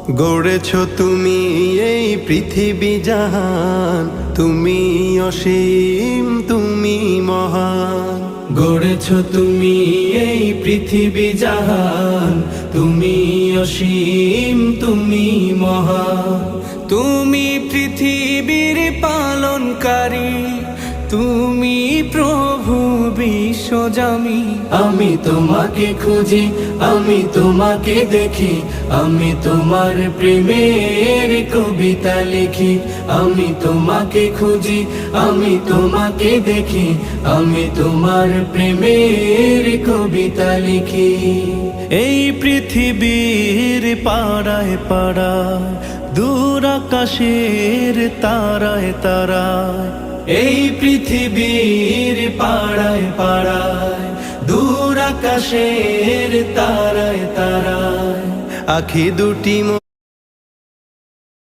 গড়েছ তুমি এই পৃথিবী জাহান, তুমি অসীম তুমি মহান। গড়েছ তুমি এই পৃথিবী জাহান, তুমি অসীম তুমি মহান। তুমি পৃথিবীর পালনকারী, তুমি প্রভু বিশ্বজামি। আমি তোমাকে খুঁজি, আমি তোমাকে দেখি, আমি তোমার প্রেমের কবিতা লিখি। আমি তোমাকে খুঁজি, আমি তোমাকে দেখি, আমি তোমার প্রেমের কবিতা লিখি। এই পৃথিবীর পাড়ায় পাড়ায়, দূর আকাশের তারায় তারায়, এই পৃথিবীর পাড়ায় পাড়ায়, দূর আকাশের তারায় তারায়, আখি দুটি